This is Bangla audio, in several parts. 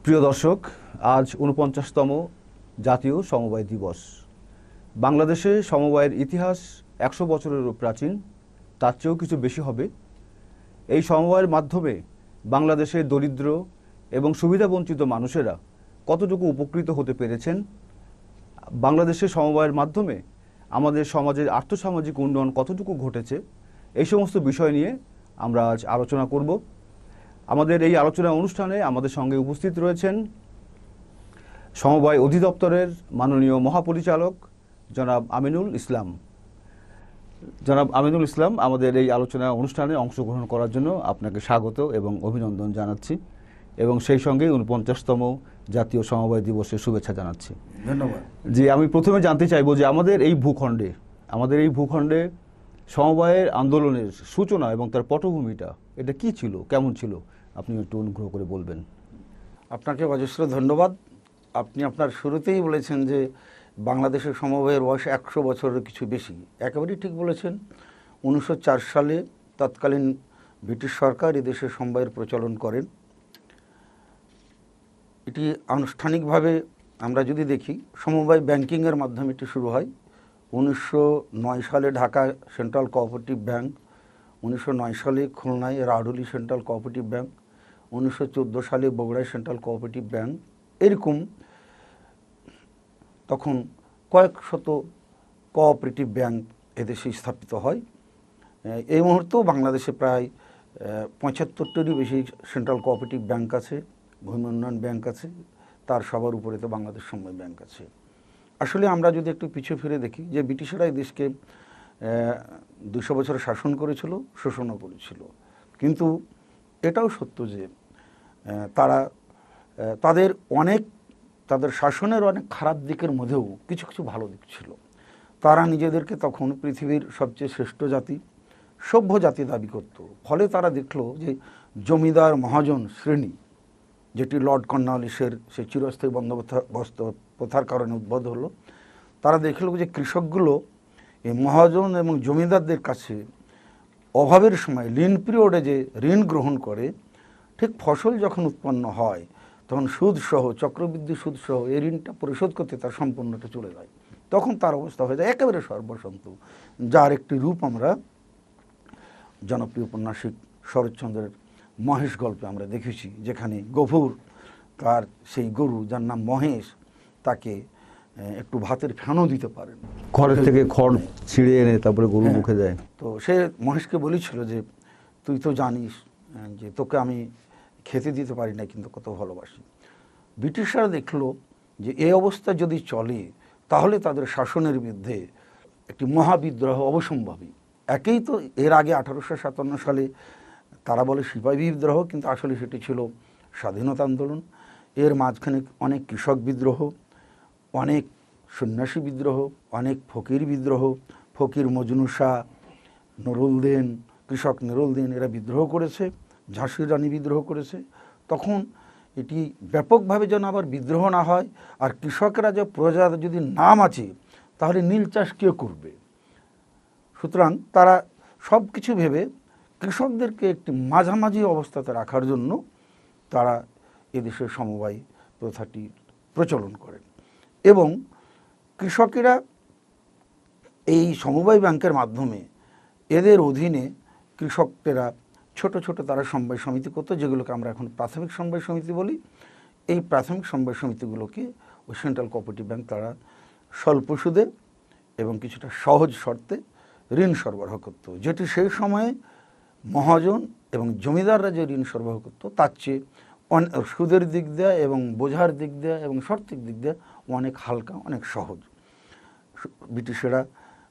প্রিয় দর্শক, আজ ৪৯তম জাতীয় সমবায় দিবস। বাংলাদেশে সমবায়ের ইতিহাস ১০০ বছরেরও প্রাচীন, তার চেয়েও কিছু বেশি হবে। এই সমবায়ের মাধ্যমে বাংলাদেশের দরিদ্র এবং সুবিধাবঞ্চিত মানুষেরা কতটুকু উপকৃত হতে পেরেছেন, বাংলাদেশের সমবায়ের মাধ্যমে আমাদের সমাজের আর্থসামাজিক উন্নয়ন কতটুকু ঘটেছে, এই সমস্ত বিষয় নিয়ে আমরা আজ আলোচনা করব। আমাদের এই আলোচনা অনুষ্ঠানে আমাদের সঙ্গে উপস্থিত রয়েছেন সমবায় অধিদপ্তরের মাননীয় মহাপরিচালক জনাব আমিনুল ইসলাম। জনাব আমিনুল ইসলাম, আমাদের এই আলোচনা অনুষ্ঠানে অংশগ্রহণ করার জন্য আপনাকে স্বাগত এবং অভিনন্দন জানাচ্ছি, এবং সেই সঙ্গে ৪৯তম জাতীয় সমবায় দিবসের শুভেচ্ছা জানাচ্ছি। ধন্যবাদ। জি, আমি প্রথমে জানতে চাইব যে আমাদের এই ভূখণ্ডে সমবায়ের আন্দোলনের সূচনা এবং তার পটভূমিটা এটা কি ছিল, কেমন ছিল, আপনি একটু অনুগ্রহ করে বলবেন। আপনাকে অজস্র ধন্যবাদ। আপনি আপনার শুরুতেই বলেছেন যে বাংলাদেশের সমবায়ের বয়স ১০০ বছরের কিছু বেশি। একেবারেই ঠিক বলেছেন। ১৯০৪ সালে তৎকালীন ব্রিটিশ সরকার এদেশে সমবায়ের প্রচলন করেন। এটি আনুষ্ঠানিকভাবে আমরা যদি দেখি, সমবায় ব্যাংকিংয়ের মাধ্যমে এটি শুরু হয়। ১৯০৯ সালে ঢাকা সেন্ট্রাল কোঅপারেটিভ ব্যাংক, ১৯০৯ সালে খুলনায় রাডুলি সেন্ট্রাল কোঅপারেটিভ ব্যাংক, ১৯১৪ সালে বগুড়ায় সেন্ট্রাল কোঅপারেটিভ ব্যাংক, এরকম তখন কয়েক শত কোঅপারেটিভ ব্যাংক এদেশে স্থাপিত হয়। এই মুহূর্তেও বাংলাদেশে প্রায় ৭৫টিরও বেশি সেন্ট্রাল কোঅপারেটিভ ব্যাংক আছে, ভূমি উন্নয়ন ব্যাংক আছে, তার সবার উপরে তো বাংলাদেশ সমবায় ব্যাংক আছে। আসলে আমরা যদি একটু পিছু ফিরে দেখি যে ব্রিটিশরা এই দেশকে ২০০ বছর শাসন করেছিল, শোষণও করেছিল, কিন্তু এটাও সত্য যে তাদের শাসনের অনেক খারাপ দিকের মধ্যেও কিছু কিছু ভালো দিক ছিল। তারা নিজেদেরকে তখন পৃথিবীর সবচেয়ে শ্রেষ্ঠ জাতি, সভ্য জাতি দাবি করত। ফলে তারা দেখলো যে জমিদার মহাজন শ্রেণী, যেটি লর্ড কর্নওয়ালিসের সেই চিরস্থায়ী বন্দোবস্ত প্রথার কারণে উদ্ভূত হলো, তারা দেখলো যে কৃষকগুলো এই মহাজন এবং জমিদারদের কাছে অভাবের সময় ঋণ পিরিয়ডে যে ঋণ গ্রহণ করে, ঠিক ফসল যখন উৎপন্ন হয় তখন সুদসহ, চক্রবৃদ্ধি সুদসহ এই ঋণটা পরিশোধ করতে তার সম্পূর্ণটা চলে যায়। তখন তার অবস্থা হয়ে যায় একেবারে সর্বসন্ত, যার একটি রূপ আমরা জনপ্রিয় উপন্যাসিক শরৎচন্দ্রের মহেশ গল্পে আমরা দেখেছি, যেখানে গফুর তার সেই গরু, যার নাম মহেশ, তাকে একটু ভাতের ফেনও দিতে পারেন, ঘরের থেকে খড় ছিঁড়ে এনে তারপরে গরু মুখে দেয়। তো সে মহেশকে বলেছিল যে তুই তো জানিস যে তোকে আমি খেতে দিতে পারি না, কিন্তু কত ভালোবাসি। ব্রিটিশরা দেখলো যে এই অবস্থা যদি চলে তাহলে তাদের শাসনের বিরুদ্ধে একটি মহাবিদ্রোহ অবশ্যম্ভাবী। একেই তো এর আগে ১৮৫৭ সালে তারা বলে সিপাহী বিদ্রোহ, কিন্তু আসলে সেটি ছিল স্বাধীনতা আন্দোলন। এর মাঝখানে অনেক কৃষক বিদ্রোহ, অনেক সন্ন্যাসী বিদ্রোহ, অনেক ফকির বিদ্রোহ, ফকির মজনু শাহ, নুরুলদিন, কৃষক নুরুলদিন, এরা বিদ্রোহ করেছে, ঝাঁসির রানী বিদ্রোহ করেছে। তখন এটি ব্যাপকভাবে যেন আবার বিদ্রোহ না হয়, আর কৃষকেরা যে প্রজা যদি নাম আছে তাহলে নীল চাষ কে করবে। সুতরাং তারা সব কিছু ভেবে কৃষকদেরকে একটি মাঝামাঝি অবস্থাতে রাখার জন্য তারা এদেশের সমবায় প্রথাটি প্রচলন করেন, এবং কৃষকেরা এই সমবায় ব্যাংকের মাধ্যমে এদের অধীনে কৃষকেরা ছোট ছোট তারা সমবায় সমিতি করতো, যেগুলোকে আমরা এখন প্রাথমিক সমবায় সমিতি বলি। এই প্রাথমিক সমবায় সমিতিগুলোকে ওই সেন্ট্রাল কোঅপারেটিভ ব্যাংক তারা স্বল্প সুদে এবং কিছুটা সহজ শর্তে ঋণ সরবরাহ করত, যেটি সেই সময়ে মহাজন এবং জমিদাররা যে ঋণ সরবরাহ করত তার চেয়ে সুদের দিক দিয়ে এবং বোঝার দিক দিয়ে এবং শর্তের দিক দিয়ে অনেক হালকা, অনেক সহজ। ব্রিটিশেরা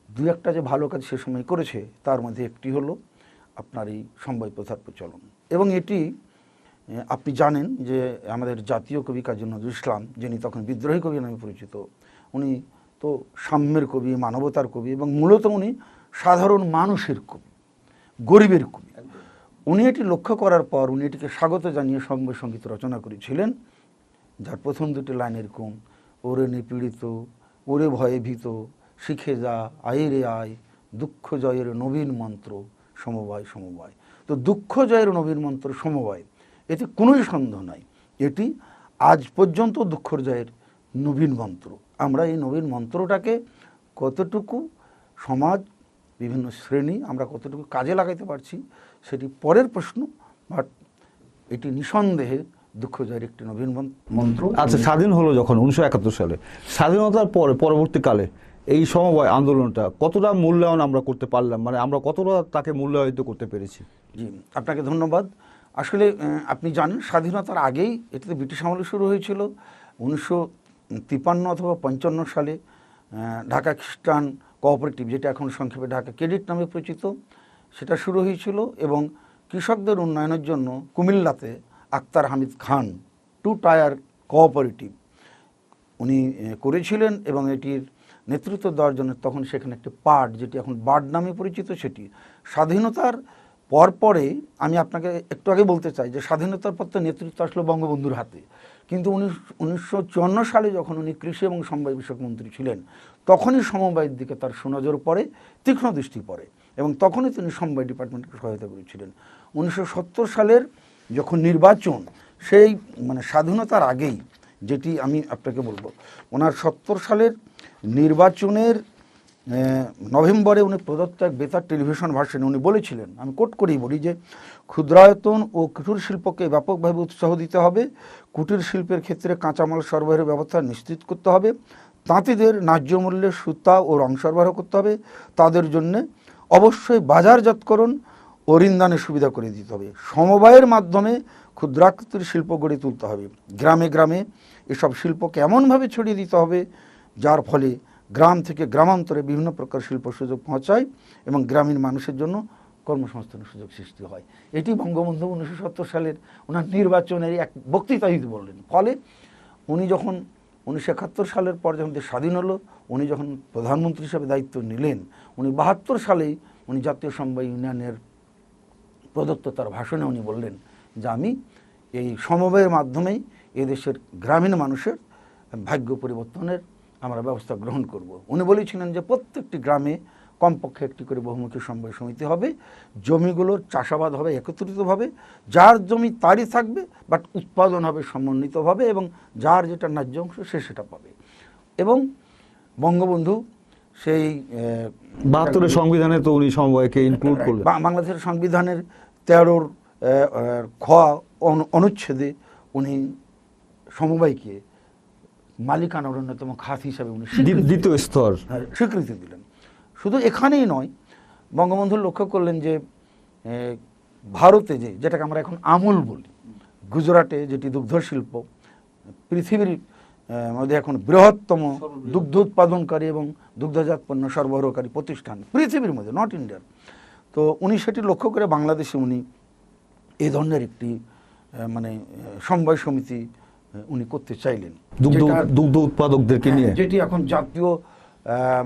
দু একটা যে ভালো কাজ সে সময় করেছে, তার মধ্যে একটি হলো আপনার এই সমবায় প্রথার প্রচলন। এবং এটি আপনি জানেন যে আমাদের জাতীয় কবি কাজী নজরুল ইসলাম, যিনি তখন বিদ্রোহী কবি নামে পরিচিত, উনি তো সাম্যের কবি, মানবতার কবি, এবং মূলত উনি সাধারণ মানুষের কবি, গরিবের কবি। উনি এটি লক্ষ্য করার পর উনি এটিকে স্বাগত জানিয়ে সমবায় সঙ্গীত রচনা করেছিলেন, যার প্রথম দুটি লাইন এরকম: ওরে নিপীড়িত, ওরে ভয়ে ভীত, শিখে যা আয় রে আয়, দুঃখ জয়ের নবীন মন্ত্র সমবায় সমবায়। তো দুঃখ জয়ের নবীন মন্ত্র সমবায়, এতে কোনোই সন্দেহ নাই, এটি আজ পর্যন্ত দুঃখর জয়ের নবীন মন্ত্র। আমরা এই নবীন মন্ত্রটাকে কতটুকু সমাজ, বিভিন্ন শ্রেণী আমরা কতটুকু কাজে লাগাইতে পারছি সেটি পরের প্রশ্ন, বাট এটি নিঃসন্দেহে দুঃখ জয়ের একটি নবীন মন্ত্র। আচ্ছা, স্বাধীন হলো যখন 1971 সালে, স্বাধীনতার পরে পরবর্তীকালে এই সমবায় আন্দোলনটা কতটা মূল্যায়ন আমরা করতে পারলাম, মানে আমরা কতটা তাকে মূল্যায়িত করতে পেরেছি? জি, আপনাকে ধন্যবাদ। আসলে আপনি জানেন স্বাধীনতার আগেই এটিতে ব্রিটিশ আমলে শুরু হয়েছিল। 1953 অথবা 55 সালে ঢাকা খ্রিস্টান কোঅপারেটিভ, যেটা এখন সংক্ষেপে ঢাকা ক্রেডিট নামে পরিচিত, সেটা শুরু হয়েছিল এবং কৃষকদের উন্নয়নের জন্য কুমিল্লাতে আক্তার হামিদ খান 2 টায়ার কোঅপারেটিভ উনি করেছিলেন এবং এটির নেতৃত্ব দেওয়ার জন্য তখন সেখানে একটি পার্ট, যেটি এখন বার্ড নামে পরিচিত, সেটি স্বাধীনতার পরে আমি আপনাকে একটু আগে বলতে চাই যে স্বাধীনতার পর তো নেতৃত্ব আসলো বঙ্গবন্ধুর হাতে, কিন্তু 1954 সালে যখন উনি কৃষি এবং সমবায় বিষয়ক মন্ত্রী ছিলেন তখনই সমবায়ের দিকে তার সুনজর পড়ে, তীক্ষ্ণ দৃষ্টি পড়ে এবং তখনই তিনি সমবায় ডিপার্টমেন্টকে সহায়তা করেছিলেন। 1970 সালের যখন নির্বাচন, সেই মানে স্বাধীনতার আগেই, যেটি আমি আপনাকে বলবো, ওনার 70 সালের নির্বাচনের নভেম্বরে উনি প্রদত্ত এক বেতার টেলিভিশন ভাষণে উনি বলেছিলেন, আমি কোট করেই বলি, যে ক্ষুদ্রায়তন ও কুটির শিল্পকে ব্যাপকভাবে উৎসাহ দিতে হবে, কুটির শিল্পের ক্ষেত্রে কাঁচামাল সরবরাহের ব্যবস্থা নিশ্চিত করতে হবে, তাঁতিদের ন্যায্য মূল্যে সুতা ও রং সরবরাহ করতে হবে, তাদের জন্যে অবশ্যই বাজারজাতকরণ ও ঋণদানের সুবিধা করে দিতে হবে, সমবায়ের মাধ্যমে ক্ষুদ্রাকৃতির শিল্প গড়ে তুলতে হবে, গ্রামে গ্রামে এসব শিল্পকে এমনভাবে ছড়িয়ে দিতে হবে যার ফলে গ্রাম থেকে গ্রামান্তরে বিভিন্ন প্রকার শিল্প সুযোগ পৌঁছায় এবং গ্রামীণ মানুষের জন্য কর্মসংস্থানের সুযোগ সৃষ্টি হয়। এটি বঙ্গবন্ধু 1970 সালের ওনার নির্বাচনের এক বক্তৃতা দিতে বললেন। ফলে উনি যখন 1971 সালের পর যখন দেশ স্বাধীন হলো, উনি যখন প্রধানমন্ত্রী হিসেবে দায়িত্ব নিলেন, উনি 72 সালেই উনি জাতীয় সমবায় ইউনিয়নের প্রদত্ত তার ভাষণে উনি বললেন যে আমি এই সমবায়ের মাধ্যমেই এদেশের গ্রামীণ মানুষের ভাগ্য পরিবর্তনের আমরা ব্যবস্থা গ্রহণ করব। উনি বলেছিলেন যে প্রত্যেকটি গ্রামে কমপক্ষে একটি করে বহুমুখী সমবায় সমিতি হবে, জমিগুলোর চাষাবাদ হবে একত্রিতভাবে, যার জমি তারই থাকবে, বাট উৎপাদন হবে সমন্বিতভাবে এবং যার যেটা ন্যায্য অংশ সে সেটা পাবে। এবং বঙ্গবন্ধু সেই 72 সংবিধানে তো উনি সমবায়কে ইনক্লুড করলেন। বাংলাদেশের সংবিধানের 13 খ অনুচ্ছেদে উনি সমবায়কে মালিকানার অন্যতম খাত হিসাবে উনি দ্বিতীয় স্তর স্বীকৃতি দিলেন। শুধু এখানেই নয়, বঙ্গবন্ধু লক্ষ্য করলেন যে ভারতে যেটাকে আমরা এখন আমুল বলি, গুজরাটে যেটি দুগ্ধ শিল্প, পৃথিবীর মধ্যে এখন বৃহত্তম দুগ্ধ উৎপাদনকারী এবং দুগ্ধজাত পণ্য সরবরাহকারী প্রতিষ্ঠান পৃথিবীর মধ্যে, নট ইন্ডিয়ার। তো উনি সেটি লক্ষ্য করে বাংলাদেশে উনি এই ধরনের একটি মানে সমবায় সমিতি উনি করতে চাইলেন, দুগ্ধ উৎপাদকদেরকে নিয়ে, যেটি এখন জাতীয়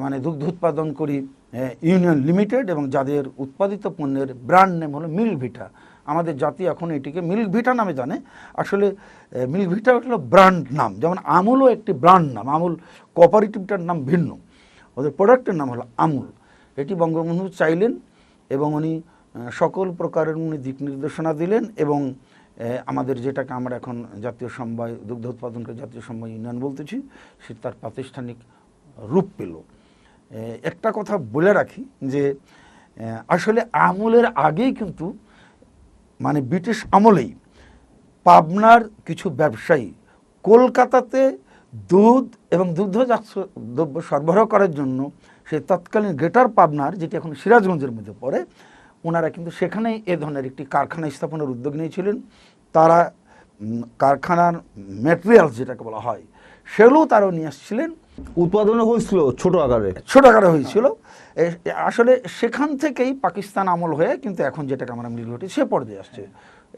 মানে দুগ্ধ উৎপাদনকারী ইউনিয়ন লিমিটেড এবং যাদের উৎপাদিত পণ্যের ব্র্যান্ড নেম হলো মিল্ক ভিটা। আমাদের জাতি এখন এটিকে মিল্ক ভিটা নামে জানে, আসলে মিল্ক ভিটা হলো ব্র্যান্ড নাম, যেমন আমুলও একটি ব্র্যান্ড নাম, আমুল কোঅপারেটিভটার নাম ভিন্ন, ওদের প্রোডাক্টের নাম হলো আমুল। এটি বঙ্গবন্ধু চাইলেন এবং উনি সকল প্রকারের উনি দিক নির্দেশনা দিলেন এবং আমাদের যেটাকে আমরা এখন জাতীয় সমবায় দুগ্ধ উৎপাদনকারী জাতীয় সমবায় ইউনিয়ন বলতেছি, সে তার প্রাতিষ্ঠানিক রূপ পেল। একটা কথা বলে রাখি যে আসলে আমুলের আগেই কিন্তু মানে ব্রিটিশ আমলেই পাবনার কিছু ব্যবসায়ী কলকাতাতে দুধ এবং দুগ্ধজাত দ্রব্য সরবরাহ করার জন্য সে তৎকালীন গ্রেটার পাবনার, যেটি এখন সিরাজগঞ্জের মধ্যে পড়ে, ওনারা কিন্তু সেখানেই এ ধরনের একটি কারখানা স্থাপনের উদ্যোগ নিয়েছিলেন। তারা কারখানার ম্যাটেরিয়ালস যেটাকে বলা হয় সেগুলোও তারাও নিয়ে আসছিলেন। উৎপাদনও হয়েছিল ছোট আকারে হয়েছিল। আসলে সেখান থেকেই পাকিস্তান আমল হয়ে কিন্তু এখন যেটাকে আমরা মিল ঘটি সে পর্যায়ে আসছে।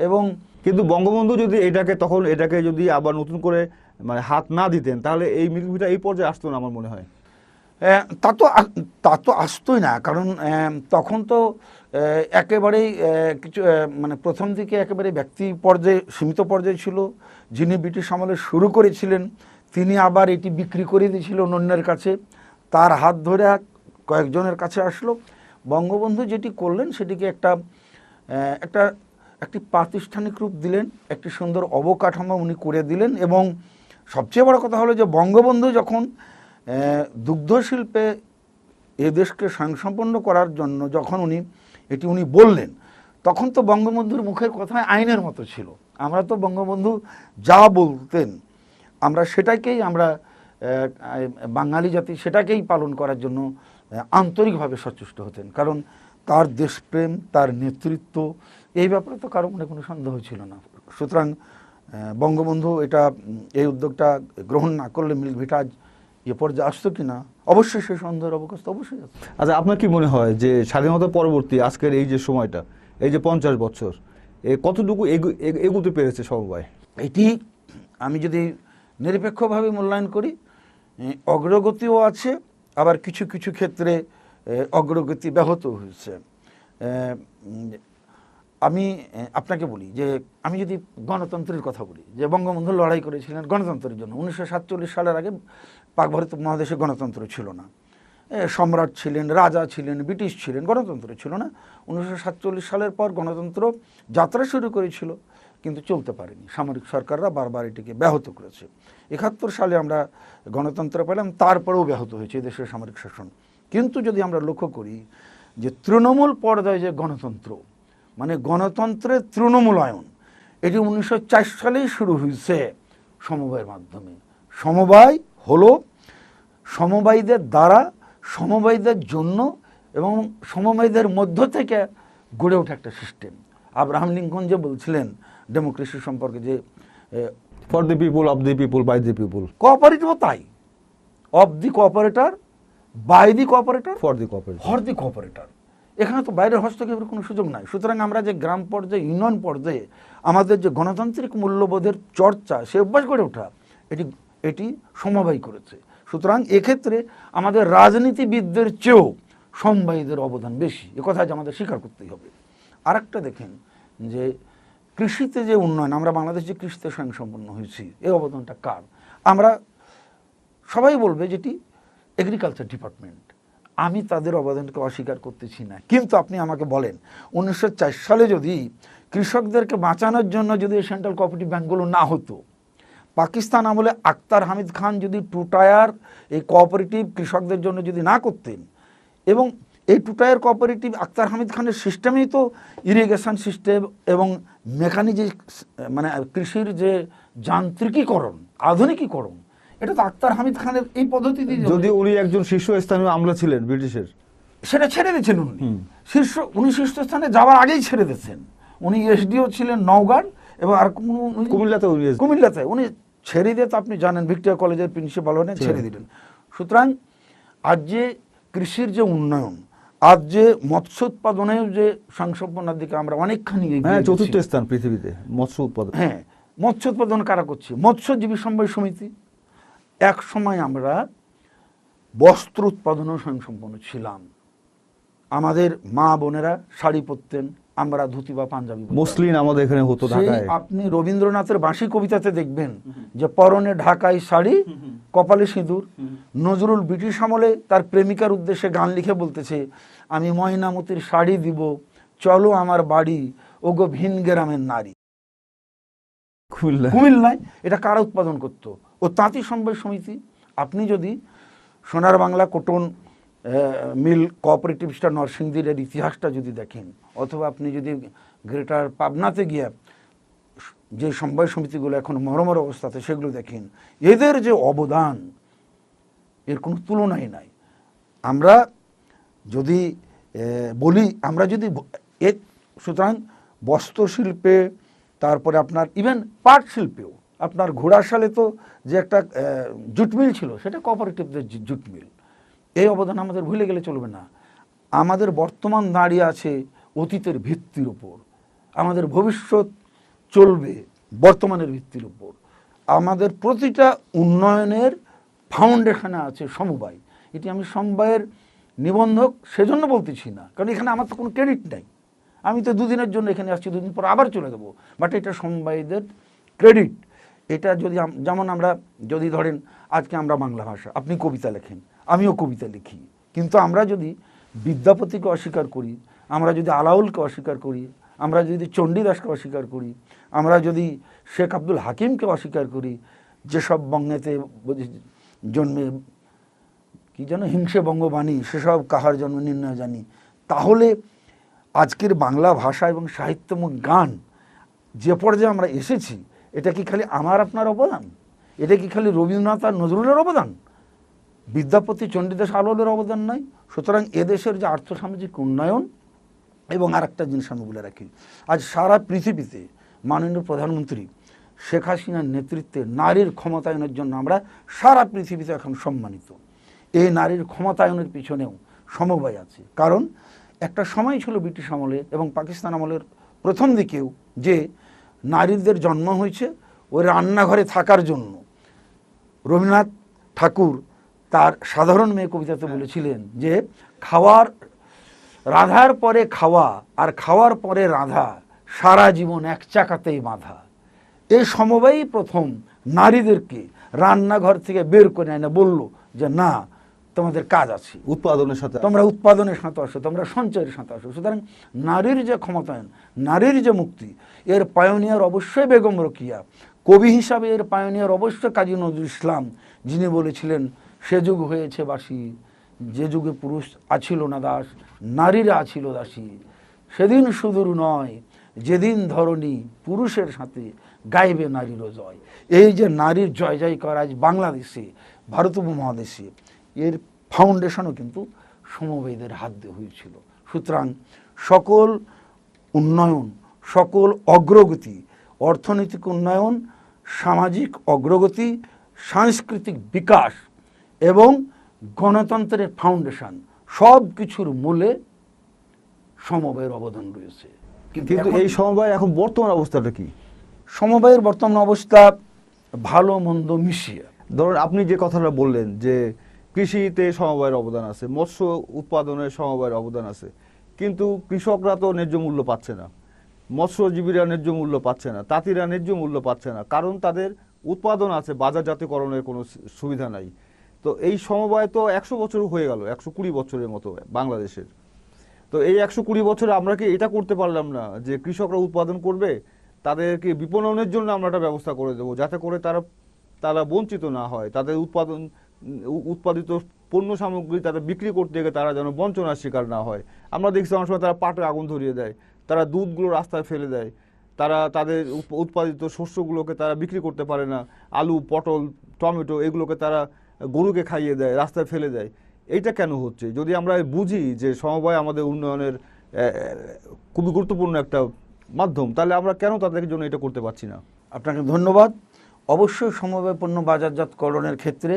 এবং কিন্তু বঙ্গবন্ধু যদি এটাকে যদি আবার নতুন করে মানে হাত না দিতেন তাহলে এই মিল্ক ভিটা এই পর্যায়ে আসতো না আমার মনে হয়। তা তো আসতোই না, কারণ তখন তো একেবারেই কিছু মানে প্রথম দিকে একেবারে ব্যক্তি পর্যায়ে সীমিত পর্যায়ে ছিল। যিনি ব্রিটিশ আমলে শুরু করেছিলেন তিনি আবার এটি বিক্রি করে দিয়েছিলেন অন্যের কাছে, তার হাত ধরে কয়েকজনের কাছে আসলো। বঙ্গবন্ধু যেটি করলেন সেটিকে একটা একটি প্রাতিষ্ঠানিক রূপ দিলেন, একটি সুন্দর অবকাঠামো উনি করে দিলেন। এবং সবচেয়ে বড় কথা হলো যে বঙ্গবন্ধু যখন দুগ্ধ শিল্পে এ দেশকে স্বয়ংসম্পন্ন করার জন্য যখন উনি বললেন, তখন তো বঙ্গবন্ধুর মুখের কথায় আইনের মতো ছিল। আমরা তো বঙ্গবন্ধু যা বলতেন আমরা সেটাকেই বাঙালি জাতি সেটাকেই পালন করার জন্য আন্তরিকভাবে সচেষ্ট হতেন, কারণ তার দেশপ্রেম, তার নেতৃত্ব, এই ব্যাপারে তো কারো মনে কোনো সন্দেহ ছিল না। সুতরাং বঙ্গবন্ধু এই উদ্যোগটা গ্রহণ না করলে মিল্ক ভিটা এ পর্যায়ে আসতো কিনা, অবশ্যই সে সন্দেহের অবকাশ তো অবশ্যই আছে। আচ্ছা, আপনার কি মনে হয় যে স্বাধীনতা পরবর্তী আজকের এই যে সময়টা, এই যে 50 বছর, কতটুকু এগোতে পেরেছে সমবায়? এটি আমি যদি নিরপেক্ষভাবে মূল্যায়ন করি, অগ্রগতিও আছে, আবার কিছু কিছু ক্ষেত্রে অগ্রগতি ব্যাহত হয়েছে। আমি আপনাকে বলি যে আমি যদি গণতন্ত্রের কথা বলি, যে বঙ্গবন্ধু লড়াই করেছিলেন গণতন্ত্রের জন্য। 1947 সালের আগে পাক ভারত মহাদেশে গণতন্ত্র ছিল না, সম্রাট ছিলেন, রাজা ছিলেন, ব্রিটিশ ছিলেন, গণতন্ত্র ছিল না। 1947 সালের পর গণতন্ত্র যাত্রা শুরু করেছিল, কিন্তু চলতে পারেনি। সামরিক সরকাররা বারবার এটিকে ব্যাহত করেছে। 71 সালে আমরা গণতন্ত্র পেলাম, তারপরেও ব্যাহত হয়েছে দেশের সামরিক শাসন। কিন্তু যদি আমরা লক্ষ্য করি যে তৃণমূল পর্যায়ে যে গণতন্ত্র, মানে গণতন্ত্রের তৃণমূলায়ন, এটি 1904 সালেই শুরু হয়েছে সমবায়ের মাধ্যমে। সমবায় হলো সমবায়ীদের দ্বারা, সমবায়ীদের জন্য এবং সমবায়ীদের মধ্য থেকে গড়ে ওঠা একটা সিস্টেম। আব্রাহাম লিঙ্কন যে বলছিলেন ডেমোক্রেসি সম্পর্কে, যে for the people, of the people, by the people. কোঅপারেটিভও তাই, of the cooperator, by the cooperator, for the cooperator, for the cooperator. এখানে তো বাইরের হস্তক্ষেপের কোনো সুযোগ নাই। সুতরাং আমরা যে গ্রাম পর্যায়ে, ইউনিয়ন পর্যায়ে আমাদের যে গণতান্ত্রিক মূল্যবোধের চর্চা, সে অভ্যাস গড়ে ওঠা, এটি সমবায় করেছে। সুতরাং এক্ষেত্রে আমাদের রাজনীতিবিদদের চেয়েও সমবায়ীদের অবদান বেশি, এ কথা যে আমাদের স্বীকার করতেই হবে। আরেকটা দেখেন যে কৃষিতে যে উন্নয়ন, আমরা বাংলাদেশ যে কৃষিতে স্বয়ংসম্পন্ন হয়েছি, এই অবদানটা কার? আমরা সবাই বলবে যেটি এগ্রিকালচার ডিপার্টমেন্ট। আমি তাদের অবদানকে অস্বীকার করতেছি না, কিন্তু আপনি আমাকে বলেন 1904 সালে যদি কৃষকদেরকে বাঁচানোর জন্য যদি সেন্ট্রাল কোঅপারেটিভ ব্যাঙ্কগুলো না হতো, পাকিস্তান আমলে আক্তার হামিদ খান যদি টু টায়ার এই কোঅপারেটিভ কৃষকদের জন্য যদি না করতেন, এবং এই two tier cooperative Akhtar Hamid খানের সিস্টেমেই তো ইরিগেশন সিস্টেম এবং মানে কৃষির যে যান্ত্রিকীকরণ, আধুনিকীকরণ, এটা তো আক্তার হামিদ খানের এই পদ্ধতি দিয়ে, যদি উনি একজন শীর্ষস্থানীয় আমলা ছিলেন ব্রিটিশের, সেটা ছেড়ে দিয়েছেন উনি শীর্ষস্থানে যাওয়ার আগেই ছেড়ে দিয়েছেন। উনি এসডিও ছিলেন নওগাঁর, এবং আর কুমিল্লাতে উনি ছেড়ে দিয়ে, তো আপনি জানেন ভিক্টোরিয়া কলেজের প্রিন্সিপাল হলেন, ছেড়ে দিলেন। সুতরাং আজ যে কৃষির যে উন্নয়ন, আজ যে মৎস্য উৎপাদনেও যে সংসম্পন্নের দিকে আমরা অনেকখানি, চতুর্থ স্থান পৃথিবীতে মৎস্য উৎপাদন। হ্যাঁ, মৎস্য উৎপাদন কারা করছে? মৎস্যজীবী সমবায় সমিতি। এক সময় আমরা বস্ত্র উৎপাদনেও স্বয়ংসম্পন্ন ছিলাম। আমাদের মা বোনেরা শাড়ি পরতেন, আমরা ধুতি বা পাঞ্জাবি, মসলিন আমাদের এখানে হতো ঢাকায়। আপনি রবীন্দ্রনাথের বাঁশি কবিতাতে দেখবেন যে পরনে ঢাকাই শাড়ি, কপালে সিঁদুর। নজরুল ব্রিটিশ আমলে তার প্রেমিকার উদ্দেশ্যে গান লিখে বলতেছে, আমি ময়নামতির শাড়ি দিব, চলো আমার বাড়ি, ওগো ভিন গ্রামের নারী। কুমিল্লায় এটা কারা উৎপাদন করতো? ও তাঁতি সমবায় সমিতি। আপনি যদি সোনার বাংলা কটন মিল কোঅপারেটিভসটা নরসিংদীর ইতিহাসটা যদি দেখেন, অথবা আপনি যদি গ্রেটার পাবনাতে গিয়ে যে সমবায় সমিতিগুলো এখন মরমর অবস্থাতে সেগুলো দেখেন, এদের যে অবদান, এর কোনো তুলনাই নাই। আমরা যদি বলি, আমরা যদি সুতরাং বস্ত্রশিল্পে, তারপরে আপনার ইভেন পাট শিল্পেও, আপনার ঘোড়াশালে তো যে একটা জুট মিল ছিল, সেটা কোঅপারেটিভদের জুট মিল। এই অবদান আমাদের ভুলে গেলে চলবে না। আমাদের বর্তমান দাঁড়িয়ে আছে অতীতের ভিত্তির উপর, আমাদের ভবিষ্যৎ চলবে বর্তমানের ভিত্তির উপর। আমাদের প্রতিটা উন্নয়নের ফাউন্ডেশনে আছে সমবায়। এটি আমি সমবায়ের নিবন্ধক সেজন্য বলতেছি না, কারণ এখানে আমার তো কোনো ক্রেডিট নাই। আমি তো দুদিনের জন্য এখানে আসছি, দুদিন পর আবার চলে যাবো, বাট এটা সমবায়ীদের ক্রেডিট। এটা যদি যেমন আমরা যদি ধরেন আজকে আমরা বাংলা ভাষা, আপনি কবিতা লেখেন, আমিও কবিতা লিখি, কিন্তু আমরা যদি বিদ্যাপতিকে অস্বীকার করি, আমরা যদি আলাউলকে অস্বীকার করি, আমরা যদি চণ্ডীদাসকে অস্বীকার করি, আমরা যদি শেখ আব্দুল হাকিমকে অস্বীকার করি, যেসব বঙ্গেতে জন্মে কি যেন হিংসে বঙ্গবাণী, সেসব কাহার জন্ম নির্ণয় জানি, তাহলে আজকের বাংলা ভাষা এবং সাহিত্যময় গান যে পর্যায়ে আমরা এসেছি, এটা কি খালি আমার আপনার অবদান? এটা কি খালি রবীন্দ্রনাথ আর নজরুলের অবদান? বিদ্যাপতি চণ্ডীদাস আলোলের অবদান নয়? সুতরাং এদেশের যে আর্থসামাজিক উন্নয়ন, এবং আর একটা জিনিস আমি বলে রাখি, আজ সারা পৃথিবীতে মাননীয় প্রধানমন্ত্রী শেখ হাসিনার নেতৃত্বে নারীর ক্ষমতায়নের জন্য আমরা সারা পৃথিবীতে এখন সম্মানিত। এই নারীর ক্ষমতায়নের পিছনেও সমবায় আছে। কারণ একটা সময় ছিল ব্রিটিশ আমলে এবং পাকিস্তান আমলের প্রথম দিকেও যে নারীদের জন্ম হয়েছে ওই রান্নাঘরে থাকার জন্য। রবীন্দ্রনাথ ঠাকুর তার সাধারণ মেয়ে কবিতাতে বলেছিলেন যে খাওয়ার রাধার পরে খাওয়া আর খাওয়ার পরে রাধা, সারা জীবন এক চাকাতেই বাঁধা। এই সমবায়ই প্রথম নারীদেরকে রান্নাঘর থেকে বের করে এনে বলল যে না, তোমাদের কাজ আছে, উৎপাদনের সাথে তোমরা উৎপাদনের সাথে আসো, তোমরা সঞ্চয়ের সাথে আসো। সুতরাং নারীর যে ক্ষমতায়ন, নারীর যে মুক্তি, এর পায়োনিয়ার অবশ্যই বেগম রোকেয়া। কবি হিসাবে এর পায়োনিয়ার অবশ্যই কাজী নজরুল ইসলাম, যিনি বলেছিলেন সে যুগ হয়েছে বাসি, যে যুগে পুরুষ আছিল না দাস, নারীরা আছিল দাসী। সেদিন সুদূর নয় যেদিন ধরণী পুরুষের সাথে গাইবে নারীরও জয়। এই যে নারীর জয় জয়কার আজ বাংলাদেশে, ভারত উপমহাদেশে, এর ফাউন্ডেশনও কিন্তু সমবায়ীদের হাত দিয়ে হয়েছিল। সুতরাং সকল উন্নয়ন, সকল অগ্রগতি, অর্থনৈতিক উন্নয়ন, সামাজিক অগ্রগতি, সাংস্কৃতিক বিকাশ এবং গণতন্ত্রের ফাউন্ডেশন, সব কিছুর মূলে সমবায়ের অবদান রয়েছে। কিন্তু এই সমবায় এখন বর্তমান অবস্থাটা কি? সমবায়ের বর্তমান অবস্থা ভালো মন্দ মিশিয়ে। ধরুন আপনি যে কথাটা বললেন যে কৃষিতে সমবায়ের অবদান আছে, মৎস্য উৎপাদনের সমবায়ের অবদান আছে, কিন্তু কৃষকরা তো ন্যায্য মূল্য পাচ্ছে না, মৎস্যজীবীরা ন্যায্য মূল্য পাচ্ছে না, তাঁতিরা ন্যায্য মূল্য পাচ্ছে না, কারণ তাদের উৎপাদন আছে, বাজারজাতকরণের কোনো সুবিধা নাই। তো এই সমবায় তো 100 বছর হয়ে গেল, 120 বছরের মতো বাংলাদেশের। তো এই 120 বছরে আমরা কি এটা করতে পারলাম না যে কৃষকরা উৎপাদন করবে, তাদেরকে বিপণনের জন্য আমরা একটা ব্যবস্থা করে দেবো, যাতে করে তারা বঞ্চিত না হয়, তাদের উৎপাদিত পণ্য সামগ্রী তারা বিক্রি করতে গিয়ে তারা যেন বঞ্চনার শিকার না হয়। আমরা দেখছি অনেক সময় তারা পাটে আগুন ধরিয়ে দেয়, তারা দুধগুলো রাস্তায় ফেলে দেয়, তারা তাদের উৎপাদিত শস্যগুলোকে তারা বিক্রি করতে পারে না, আলু, পটল, টমেটো এগুলোকে তারা গরুকে খাইয়ে দেয়, রাস্তায় ফেলে দেয়। এইটা কেন হচ্ছে? যদি আমরা বুঝি যে সমবায় আমাদের উন্নয়নের খুবই গুরুত্বপূর্ণ একটা মাধ্যম, তাহলে আমরা কেন তাদের জন্য এটা করতে পারছি না? আপনাকে ধন্যবাদ। অবশ্যই সমবায় পণ্য বাজারজাতকরণের ক্ষেত্রে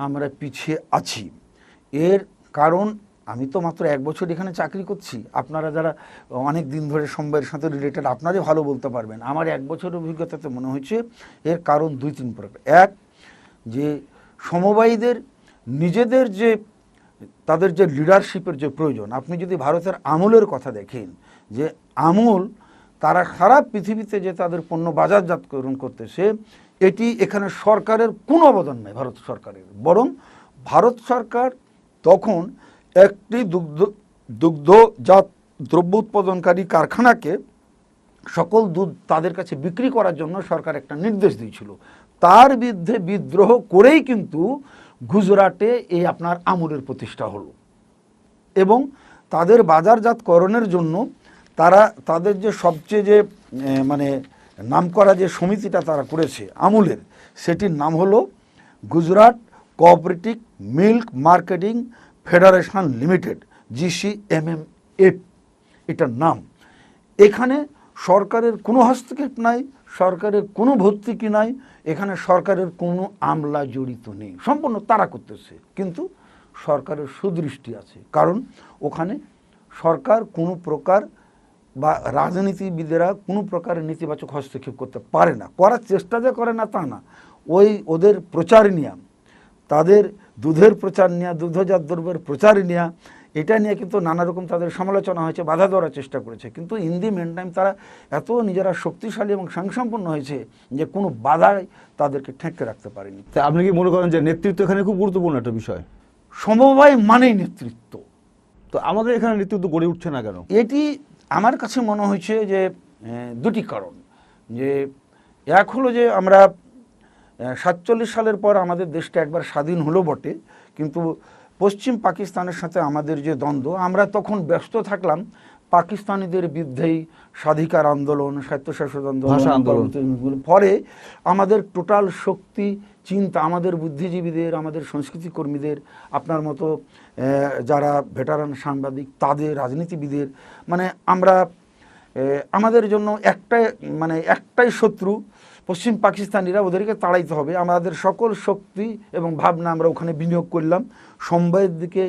আমরা পিছিয়ে আছি। এর কারণ আমি তো মাত্র 1 বছর এখানে চাকরি করছি, আপনারা যারা অনেক দিন ধরে সমবায়ের সাথে রিলেটেড আপনারই ভালো বলতে পারবেন। আমার 1 বছরের অভিজ্ঞতাতে মনে হয়েছে এর কারণ 2-3 প্রকার। এক, যে সমবায়ীদের নিজেদের যে তাদের যে লিডারশিপের যে প্রয়োজন, আপনি যদি ভারতের আমূলের কথা দেখেন, যে আমূল তারা সারা পৃথিবীতে যে তাদের পণ্য বাজারজাতকরণ করতেছে, এটি এখানে সরকারের কোনো অবদান নেই ভারত সরকারের। বরং ভারত সরকার তখন একটি দুগ্ধজাত দ্রব্য উৎপাদনকারী কারখানাকে সকল দুধ তাদের কাছে বিক্রি করার জন্য সরকার একটা নির্দেশ দিয়েছিল। তার বিরুদ্ধে বিদ্রোহ করেই কিন্তু গুজরাটে এই আপনার আমুলের প্রতিষ্ঠা হলো। এবং তাদের বাজারজাতকরণের জন্য তারা তাদের যে সবচেয়ে যে মানে নামকরা যে সমিতিটা তারা করেছে আমুলের, সেটির নাম হলো Gujarat cooperative milk marketing federation limited, GCMMF এটার নাম। এখানে সরকারের কোনো হস্তক্ষেপ নাই, সরকারের কোনো ভর্তুকি নাই, এখানে সরকারের কোনো আমলা জড়িত নেই, সম্পূর্ণ তারা করতেছে। কিন্তু সরকারের সুদৃষ্টি আছে, কারণ ওখানে সরকার কোনো প্রকার বা রাজনীতিবিদেরা কোনো প্রকারের নেতিবাচক হস্তক্ষেপ করতে পারে না। করার চেষ্টা যে করে না তা না, ওদের প্রচার নিয়ে, তাদের দুধের প্রচার নেওয়া, দুগ্ধজাত দ্রব্যের প্রচার নেওয়া, এটা নিয়ে কিন্তু নানা রকম তাদের সমালোচনা হয়েছে, বাধা দেওয়ার চেষ্টা করেছে। কিন্তু ইন দি মেন টাইম তারা এত নিজেরা শক্তিশালী এবং স্বয়ংসম্পন্ন হয়েছে যে কোনো বাধায় তাদেরকে ঠেকে রাখতে পারেনি। আপনি কি মনে করেন যে নেতৃত্ব এখানে খুব গুরুত্বপূর্ণ একটা বিষয়? সমবায় মানেই নেতৃত্ব। তো আমাদের এখানে নেতৃত্ব গড়ে উঠছে না কেন? এটি আমার কাছে মনে হয়েছে যে দুটি কারণ, যে এক হলো যে আমরা 47 সালের পর আমাদের দেশটা একবার স্বাধীন হলো বটে, কিন্তু পশ্চিম পাকিস্তানের সাথে আমাদের যে দ্বন্দ্ব, আমরা তখন ব্যস্ত থাকলাম পাকিস্তানিদের বিরুদ্ধেই স্বাধিকার আন্দোলন, স্বায়ত্তশাসন ভাষা আন্দোলন। আন্দোলন। পরে আমাদের টোটাল শক্তি চিন্তা, আমাদের বুদ্ধিজীবীদের, আমাদের সংস্কৃতি কর্মীদের, আপনার মতো যারা ভেটারান সাংবাদিক, তাদের, রাজনীতিবিদের, মানে আমরা আমাদের জন্য একটাই শত্রু পশ্চিম পাকিস্তানিরা, ওদেরকে তাড়াইতে হবে। আমাদের সকল শক্তি এবং ভাবনা আমরা ওখানে বিনিয়োগ করলাম। সমবায়ের দিকে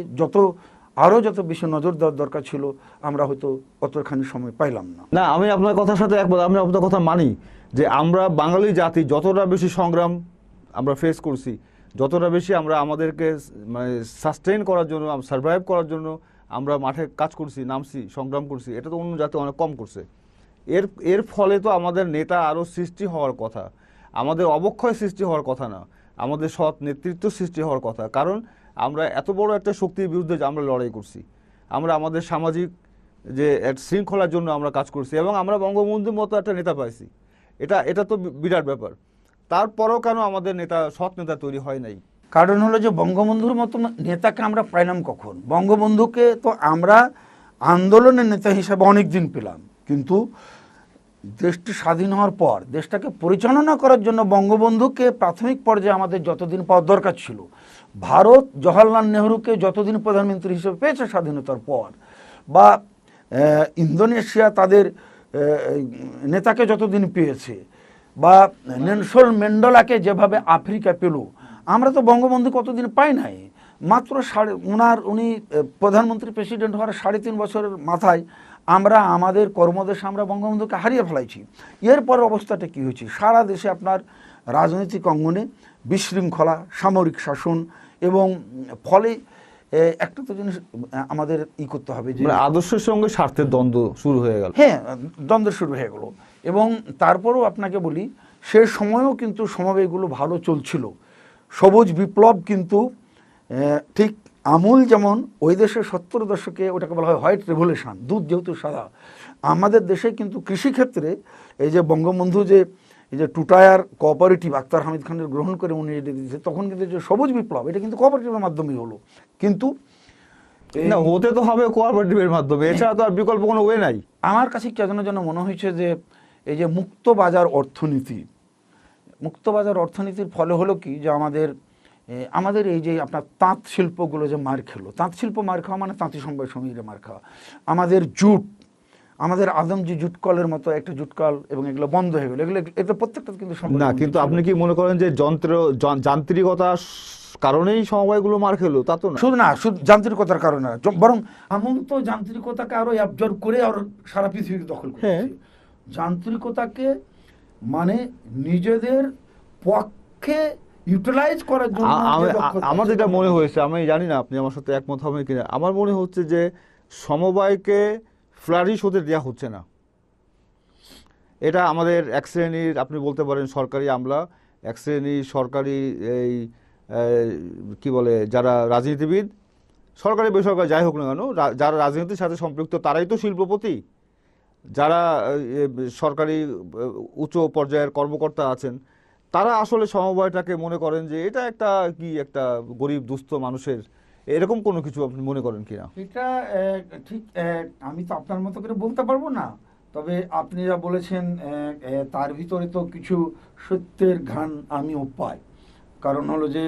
আরও যত বেশি নজর দেওয়ার দরকার ছিল, আমরা হয়তো অতখানি সময় পাইলাম না। না, আমি আপনার কথার সাথে একমত, আমি আপনার কথা মানি যে আমরা বাঙালি জাতি যতটা বেশি সংগ্রাম আমরা ফেস করছি, যতটা বেশি আমরা আমাদেরকে মানে সাস্টেইন করার জন্য, সার্ভাইভ করার জন্য আমরা মাঠে কাজ করছি, নামছি, সংগ্রাম করছি, এটা তো অন্য জাতি অনেক কম করছে। এর ফলে তো আমাদের নেতা আরও সৃষ্টি হওয়ার কথা, আমাদের অবক্ষয় সৃষ্টি হওয়ার কথা না, আমাদের সৎ নেতৃত্ব সৃষ্টি হওয়ার কথা। কারণ আমরা এত বড় একটা শক্তির বিরুদ্ধে যে আমরা লড়াই করছি, আমরা আমাদের সামাজিক যে শৃঙ্খলার জন্য আমরা কাজ করছি, এবং আমরা বঙ্গবন্ধুর মতো একটা নেতা পাইছি, এটা তো বিরাট ব্যাপার। তারপরেও কেন আমাদের সৎ নেতা তৈরি হয় নাই? কারণ হলো যে বঙ্গবন্ধুর মতো নেতাকে আমরা পাইলাম কখন? বঙ্গবন্ধুকে তো আমরা আন্দোলনের নেতা হিসাবে অনেক দিন পেলাম, কিন্তু দেশটি স্বাধীন হওয়ার পর দেশটাকে পরিচালনা করার জন্য বঙ্গবন্ধুকে প্রাথমিক পর্যায়ে আমাদের যতদিন পাওয়ার দরকার ছিল, ভারত জওহরলাল নেহরুকে যতদিন প্রধানমন্ত্রী হিসেবে পেয়েছে স্বাধীনতার পর, বা ইন্দোনেশিয়া তাদের নেতাকে যতদিন পেয়েছে, বা নেলসন ম্যান্ডেলাকে যেভাবে আফ্রিকা পেল, আমরা তো বঙ্গবন্ধু কতদিন পাই নাই। মাত্র উনি প্রধানমন্ত্রী প্রেসিডেন্ট হওয়ার 3.5 বছরের মাথায় আমরা আমাদের কর্মদেশে আমরা বঙ্গবন্ধুকে হারিয়ে ফেলাইছি। এরপর অবস্থাটা কী হয়েছে? সারা দেশে আপনার রাজনৈতিক অঙ্গনে বিশৃঙ্খলা, সামরিক শাসন, এবং ফলে একটা তো জিনিস আমাদের করতে হবে যে আদর্শের সঙ্গে স্বার্থের দ্বন্দ্ব শুরু হয়ে গেল। হ্যাঁ, দ্বন্দ্ব শুরু হয়ে গেল। এবং তারপরও আপনাকে বলি, সে সময়ও কিন্তু সমবায়গুলো ভালো চলছিল। সবুজ বিপ্লব কিন্তু ঠিক আমূল যেমন ওই দেশে 70 দশকে ওটাকে বলা হয় হোয়াইট রেভলিউশন, দুধ যেহেতু সাদা, আমাদের দেশে কিন্তু কৃষিক্ষেত্রে এই যে বঙ্গবন্ধু এই যে টুটায়ার কোঅপারেটিভ আক্তার হামিদ খানের গ্রহণ করে উনি এটা দিয়েছে, তখন কিন্তু যে সবুজ বিপ্লব, এটা কিন্তু কোঅপারেটিভের মাধ্যমেই হলো। কিন্তু না, হতে তো হবে কোঅপারেটিভের মাধ্যমে, এছাড়া তো আর বিকল্প কোনো ওয়ে নাই। আমার কাছে কেন যেন মনে হয়েছে যে এই যে মুক্ত বাজার অর্থনীতির ফলে হলো কি, যে আমাদের এই যে আপনার তাঁত শিল্পগুলো যে মার খেলো, তাঁত শিল্প মার খাওয়া মানে তাঁতি সমবায় সমিতির মার খাওয়া, আমাদের আদমজি জুটকলের মতো একটা জুটকল, এবং এগুলো বন্ধ হয়ে গেলো, এটা প্রত্যেকটা কিন্তু না। কিন্তু আপনি কি মনে করেন যে যান্ত্রিকতা কারণেই সমবায়গুলো মার খেলো? তা তো না। শুধু যান্ত্রিকতার কারণে, বরং এমন তো যান্ত্রিকতাকে আরো অ্যাবজর্ব করে আর সারা পৃথিবীকে দখল করছে। যান্ত্রিকতাকে মানে নিজেদের পক্ষে ইউটিলাইজ করার জন্য আমার যেটা মনে হয়েছে, আমি জানি না আপনি আমার সাথে একমত হবেন কিনা, আমার মনে হচ্ছে যে সমবায়কে ফ্লারিশ হতে দেওয়া হচ্ছে না। এটা আমাদের এক শ্রেণীর, আপনি বলতে পারেন সরকারি আমলা, এক শ্রেণীর সরকারি এই কি বলে যারা রাজনীতিবিদ, সরকারি বেসরকারি যাই হোক না কেন, যারা রাজনীতির সাথে সম্পৃক্ত তারাই তো শিল্পপতি, যারা সরকারি উচ্চ পর্যায়ের কর্মকর্তা আছেন, তারা আসলে সমবায়টাকে মনে করেন যে এটা একটা গরিব দুস্থ মানুষের, এরকম কোনো কিছু আপনি মনে করেন কিনা? এটা ঠিক আমি তো আপনার মতো করে বলতে পারবো না, তবে আপনি যা বলেছেন তার ভিতরে তো কিছু সত্যের ঘ্রাণ আমিও পাই। কারণ হলো যে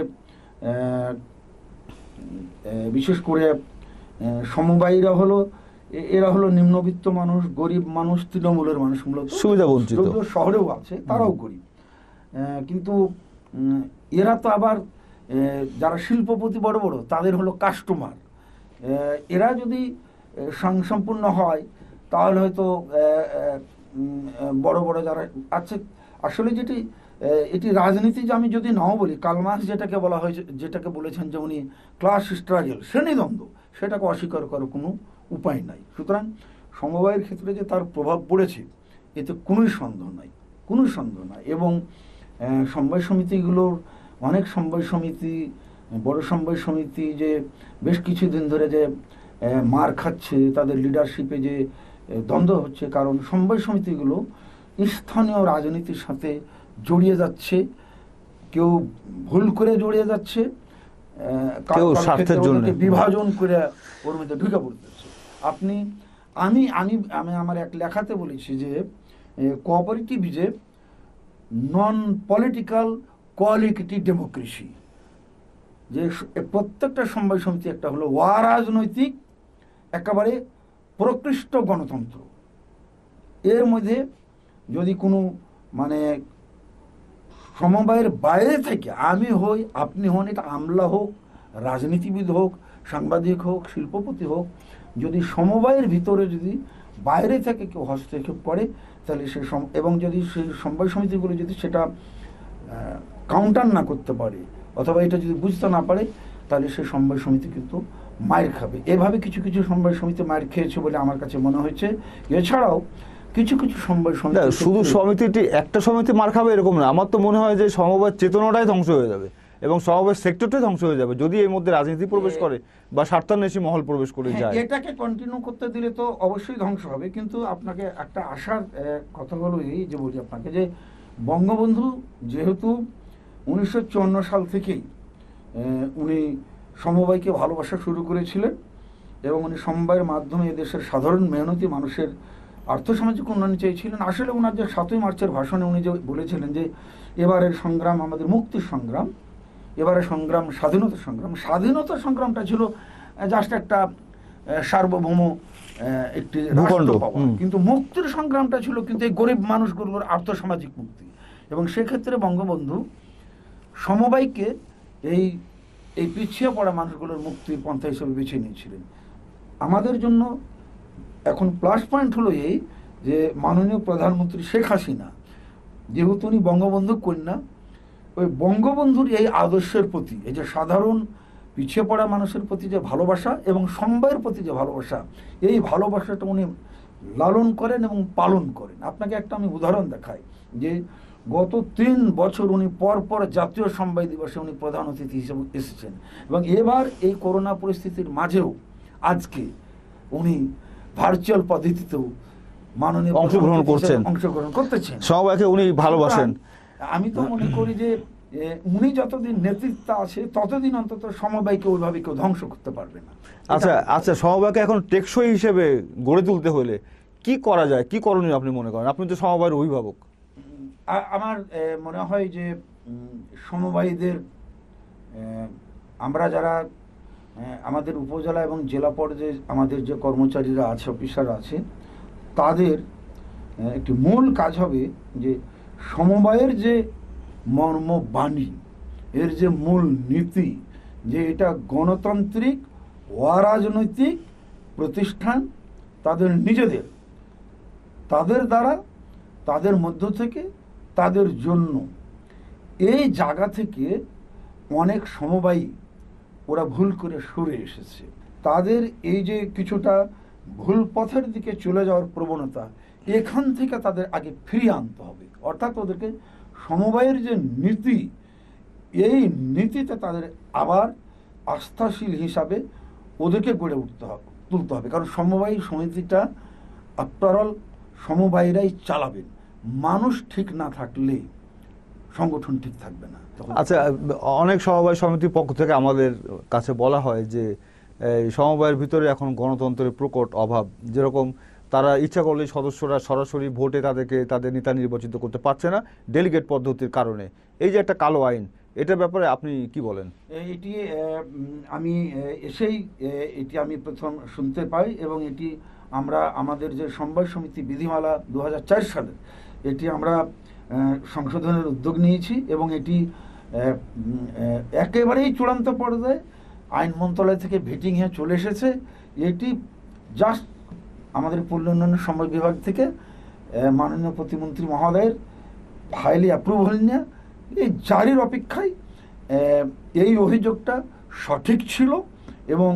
বিশেষ করে সমবায়ীরা এরা হলো নিম্নবিত্ত মানুষ, গরিব মানুষ, তৃণমূলের মানুষ, মূলত সুবিধা বঞ্চিত, শহরেও আছে, তারাও গরিব। কিন্তু এরা তো আবার যারা শিল্পপতি বড় বড়, তাদের হলো কাস্টমার। এরা যদি স্বয়ংসম্পূর্ণ হয় তাহলে হয়তো বড় বড় যারা আছে, আসলে এটি রাজনীতি যে আমি যদি নাও বলি, কার্ল মার্কস যেটাকে বলা হয়েছে, যেটাকে বলেছেন যে উনি ক্লাস স্ট্রাগল, শ্রেণীদ্বন্দ্ব, সেটাকে অস্বীকার করার কোনো উপায় নাই। সুতরাং সমবায়ের ক্ষেত্রে যে তার প্রভাব পড়েছে এতে কোনো সন্দেহ নাই। এবং সমবায় সমিতিগুলোর অনেক সমবায় সমিতি, বড় সমবায় সমিতি যে বেশ কিছুদিন ধরে যে মার খাচ্ছে, তাদের লিডারশিপে যে দ্বন্দ্ব হচ্ছে, কারণ সমবায় সমিতিগুলো স্থানীয় রাজনীতির সাথে জড়িয়ে যাচ্ছে, কেউ ভুল করে জড়িয়ে যাচ্ছে, কেউ স্বার্থের জন্য বিভাজন করে ওর মধ্যে ঢুকে পড়তেছে। আমি আমি আমি আমার এক লেখাতে বলেছি যে কোঅপারেটিভ যে নন পলিটিক্যাল কোয়ালিটি ডেমোক্রেসি, যে প্রত্যেকটা সমবায় সমিতি একটা হলো অরাজনৈতিক একেবারে প্রকৃষ্ট গণতন্ত্র। এর মধ্যে যদি কোনো মানে সমবায়ের বাইরে থেকে আমি হই, আপনি হন, এটা আমলা হোক, রাজনীতিবিদ হোক, সাংবাদিক হোক, শিল্পপতি হোক, যদি সমবায়ের ভিতরে যদি বাইরে থেকে কেউ হস্তক্ষেপ করে, তাহলে সে এবং যদি সেই সমবায় সমিতিগুলো যদি সেটা কাউন্টার না করতে পারে অথবা এটা যদি বুঝতে না পারে, তাহলে সে সমবায় সমিতি কিন্তু মায়ের খাবে। এভাবে কিছু কিছু সমবায় সমিতি মায়ের খেয়েছে বলে আমার কাছে মনে হয়েছে। এছাড়াও কিছু কিছু সমবায় সমিতি, শুধু সমিতিটি একটা সমিতি মার খাবে এরকম না, আমার তো মনে হয় যে সমবায়ের চেতনাটাই ধ্বংস হয়ে যাবে এবং সমবায় সেক্টরটাই ধ্বংস হয়ে যাবে যদি এর মধ্যে রাজনীতি প্রবেশ করে বা স্বার্থান্বেষী মহল প্রবেশ করে যায়। এটাকে কন্টিনিউ করতে দিলে তো অবশ্যই ধ্বংস হবে, কিন্তু আপনাকে একটা আশার কথা হলো এই যে বলি আপনাকে যে বঙ্গবন্ধু যেহেতু 1954 সাল থেকেই উনি সমবায়কে ভালোবাসা শুরু করেছিলেন এবং উনি সমবায়ের মাধ্যমে এদেশের সাধারণ মেহনতি মানুষের আর্থসামাজিক উন্নয়ন চেয়েছিলেন। আসলে ওনার যে 7ই মার্চের ভাষণে উনি যে বলেছিলেন যে এবারের সংগ্রাম আমাদের মুক্তির সংগ্রাম, এবারের সংগ্রাম স্বাধীনতা সংগ্রাম। স্বাধীনতা সংগ্রামটা ছিল জাস্ট একটা সার্বভৌম একটি রাষ্ট্র পাওয়া, কিন্তু মুক্তির সংগ্রামটা ছিল কিন্তু এই গরিব মানুষগুলোর আর্থসামাজিক মুক্তি। এবং সেক্ষেত্রে বঙ্গবন্ধু সমবায়কে এই এই পিছিয়ে পড়া মানুষগুলোর মুক্তির পন্থা হিসেবে বেছে নিয়েছিলেন। আমাদের জন্য এখন প্লাস পয়েন্ট হলো এই যে মাননীয় প্রধানমন্ত্রী শেখ হাসিনা যেহেতু উনি বঙ্গবন্ধুর কন্যা, ওই বঙ্গবন্ধুর এই আদর্শের প্রতি, এই যে সাধারণ পিছিয়ে পড়া মানুষের প্রতি যে ভালোবাসা এবং সমবায়ের প্রতি যে ভালোবাসা, এই ভালোবাসাটা উনি লালন করেন এবং পালন করেন। আপনাকে একটা আমি উদাহরণ দেখাই যে গত 3 বছর উনি পরপর জাতীয় সমবায় দিবসে উনি প্রধান অতিথি হিসেবে এসেছেন এবং এবার এই করোনা পরিস্থিতির মাঝেও আজকে উনি ভার্চুয়াল পদ্ধতিতেও মাননীয় অংশগ্রহণ করতেছেন। সমবায়কে উনি ভালোবাসেন। আমি তো মনে করি যে উনি যতদিন নেতৃত্ব আছে ততদিন অন্তত সমবায়কে ওইভাবে কেউ ধ্বংস করতে পারবে না। আচ্ছা, সমবায়কে এখন টেকসই হিসেবে গড়ে তুলতে হলে কি করা যায়, কি করণীয় আপনি মনে করেন? আপনি তো সমবায়ের অভিভাবক। আমার মনে হয় যে সমবায়ীদের, আমরা যারা আমাদের উপজেলা এবং জেলা পর্যায়ে আমাদের যে কর্মচারীরা আছে, অফিসার আছে, তাদের একটি মূল কাজ হবে যে সমবায়ের যে মর্মবাণী, এর যে মূল নীতি, যে এটা গণতান্ত্রিক অরাজনৈতিক প্রতিষ্ঠান, তাদের নিজেদের, তাদের দ্বারা, তাদের মধ্য থেকে, তাদের জন্য, এই জায়গা থেকে অনেক সমবায়ী ওরা ভুল করে সরে এসেছে। তাদের এই যে কিছুটা ভুল পথের দিকে চলে যাওয়ার প্রবণতা, এখান থেকে তাদের আগে ফিরিয়ে আনতে হবে। অর্থাৎ ওদেরকে সমবায়ের যে নীতি, এই নীতিতে তাদের আবার আস্থাশীল হিসাবে ওদেরকে গড়ে তুলতে হবে। কারণ সমবায়ী সমিতিটা আফটারঅল সমবায়ীরাই চালাবেন। মানুষ ঠিক না থাকলে সংগঠন ঠিক থাকবে না। আচ্ছা, অনেক সমবায় সমিতির পক্ষ থেকে আমাদের কাছে বলা হয় যে সমবায়ের ভিতরে এখন গণতন্ত্রের প্রকট অভাব। যেরকম তারা ইচ্ছা করলে সদস্যরা সরাসরি ভোটে তাদের নেতা নির্বাচিত করতে পারছে না ডেলিগেট পদ্ধতির কারণে। এই যে একটা কালো আইন, এটার ব্যাপারে আপনি কি বলেন? এটি আমি এটি আমি প্রথম শুনতে পাই এবং এটি আমরা আমাদের যে সমবায় সমিতি বিধিমালা 2004 সালের, এটি আমরা সংশোধনের উদ্যোগ নিয়েছি এবং এটি একেবারেই চূড়ান্ত পর্যায়ে আইন মন্ত্রণালয় থেকে ভেটিং হয়ে চলে এসেছে। এটি জাস্ট আমাদের পল্লী উন্নয়ন সমবায় বিভাগ থেকে মাননীয় প্রতিমন্ত্রী মহোদয়ের ফাইলে অ্যাপ্রুভাল নিয়ে এই জারির অপেক্ষায়। এই অভিযোগটা সঠিক ছিল এবং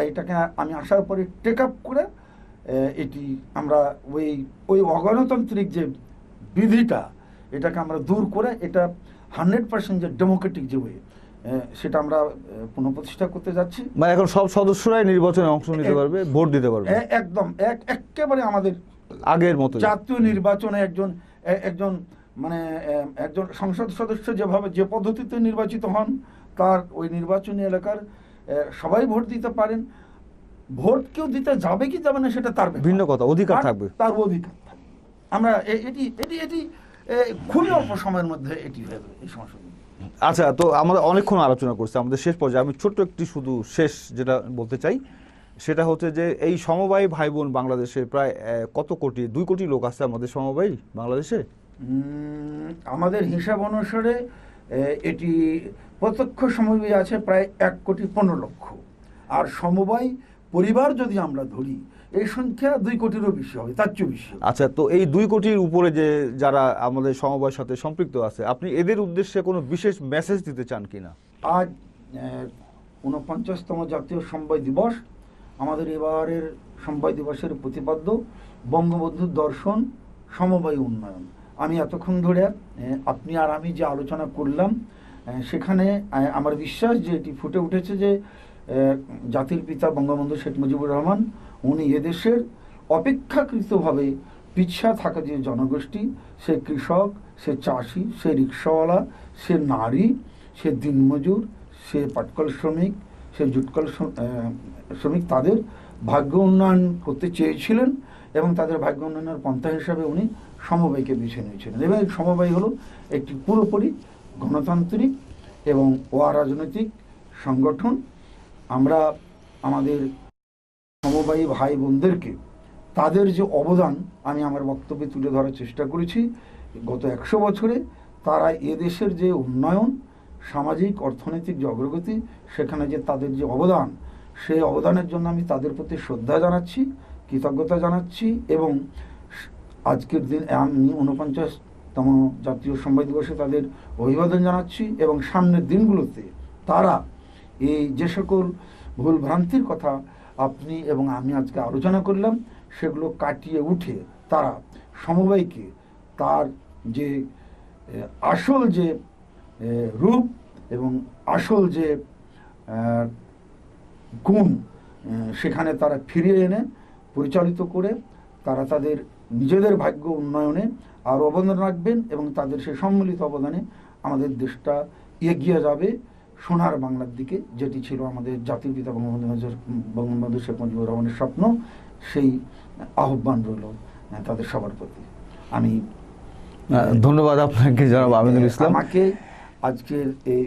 এটাকে আমি আসার পরে টেক আপ করে এটি আমরা ওই অগণতান্ত্রিক যে বিধিটা, এটাকে আমরা দূর করে এটা 100% যে ডেমোক্রেটিক যে ওয়ে, সেটা আমরা পুনঃপ্রতিষ্ঠা করতে যাচ্ছি। মানে এখন সব সদস্যরাই নির্বাচনে অংশ নিতে পারবে, ভোট দিতে পারবে একদম একেবারে আমাদের আগের মতো। জাতীয় নির্বাচনে একজন মানে একজন সংসদ সদস্য যেভাবে যে পদ্ধতিতে নির্বাচিত হন, তার ওই নির্বাচনী এলাকার সবাই ভোট দিতে পারেন। ভোট কেউ দিতে যাবে কি যাবে না সেটা তার ভিন্ন কথা, অধিকার থাকবে, তার অধিকার থাকবে। আমরা এটি এটি এটি খুবই অল্প সময়ের মধ্যে এটি হয়ে যাবে এই সমস্যা। আচ্ছা, তো আমরা অনেকক্ষণ আলোচনা করছি, আমাদের শেষ পর্যায়ে আমি ছোট্ট একটি শুধু শেষ যেটা বলতে চাই সেটা হচ্ছে যে এই সমবায় ভাই বোন বাংলাদেশে প্রায় কত কোটি, 2 কোটি লোক আছে আমাদের সমবায় বাংলাদেশে। আমাদের হিসাব অনুসারে এটি প্রত্যক্ষ সমবায় আছে প্রায় 1,15,00,000, আর সমবায় পরিবার যদি আমরা ধরি এই সংখ্যা 2 কোটিরও বেশি হবে, তার চেয়ে বেশি। আচ্ছা, তো এই 2 কোটির উপরে যে যারা আমাদের সমবায়ের সাথে সম্পৃক্ত আছে, আপনি এদের উদ্দেশ্যে কোনো বিশেষ মেসেজ দিতে চান কিনা? আজ 49তম জাতীয় সমবায় দিবস। আমাদের এবারের সমবায় দিবসের প্রতিপাদ্য বঙ্গবন্ধুর দর্শন, সমবায় উন্নয়ন। আমি এতক্ষণ ধরে আপনি আর আমি যে আলোচনা করলাম, সেখানে আমার বিশ্বাস যে এটি ফুটে উঠেছে যে জাতির পিতা বঙ্গবন্ধু শেখ মুজিবুর রহমান, উনি এদেশের অপেক্ষাকৃতভাবে পিছিয়ে থাকা যে জনগোষ্ঠী, সে কৃষক, সে চাষি, সে রিক্সাওয়ালা, সে নারী, সে দিনমজুর, সে পাটকল শ্রমিক, সে জুটকল শ্রমিক, তাদের ভাগ্য উন্নয়ন করতে চেয়েছিলেন এবং তাদের ভাগ্য উন্নয়নের পন্থা হিসাবে উনি সমবায়কে বেছে নিয়েছিলেন। এবং এই সমবায় হলো একটি পুরোপুরি গণতান্ত্রিক এবং অরাজনৈতিক সংগঠন। আমরা আমাদের সমবায়ী ভাই বোনদেরকে তাদের যে অবদান আমি আমার বক্তব্যে তুলে ধরার চেষ্টা করেছি। গত 100 বছরে তারা এদেশের যে উন্নয়ন, সামাজিক অর্থনৈতিক যে অগ্রগতি, সেখানে যে তাদের যে অবদান, সেই অবদানের জন্য আমি তাদের প্রতি শ্রদ্ধা জানাচ্ছি, কৃতজ্ঞতা জানাচ্ছি এবং আজকের দিন আমি 49তম জাতীয় সমবায় দিবসে তাদের অভিবাদন জানাচ্ছি এবং সামনের দিনগুলোতে তারা এই যে সকল ভুল ভ্রান্তির কথা আপনি এবং আমি আজকে আলোচনা করলাম, সেগুলো কাটিয়ে উঠে তারা সমবায়কে তার যে আসল যে রূপ এবং আসল যে গুণ, সেখানে তারা ফিরিয়ে এনে পরিচালিত করে তারা তাদের নিজেদের ভাগ্য উন্নয়নে আরও অবদান রাখবেন এবং তাদের সেই সম্মিলিত অবদানে আমাদের দেশটা এগিয়ে যাবে সোনার বাংলার দিকে, যেটি ছিল আমাদের জাতির পিতা বঙ্গবন্ধু শেখ মুজিবুর রহমানের স্বপ্ন। সেই আহ্বান রইল তাদের সবার প্রতি। আমি ধন্যবাদ আপনাকে জনাব আমিনুল ইসলাম, আমাকে আজকের এই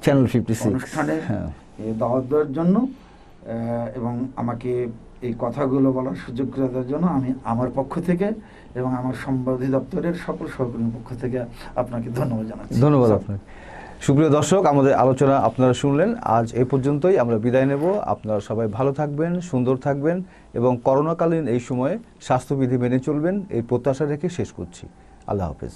চ্যানেল 56 অনুষ্ঠানে দাওয়াত দেওয়ার জন্য এবং আমাকে এই কথাগুলো বলার সুযোগ করে দেওয়ার জন্য আমি আমার পক্ষ থেকে এবং আমার সমবায় অধিদপ্তরের সকল সহকর্মীর পক্ষ থেকে আপনাকে ধন্যবাদ জানাচ্ছি। ধন্যবাদ আপনাকে। সুপ্রিয় দর্শক, আমাদের আলোচনা আপনারা শুনলেন। আজ এই পর্যন্তই, আমরা বিদায় নেব। আপনারা সবাই ভালো থাকবেন, সুন্দর থাকবেন এবং করোনাকালীন এই সময়ে স্বাস্থ্যবিধি মেনে চলবেন, এই প্রত্যাশা রেখে শেষ করছি। আল্লাহ হাফেজ।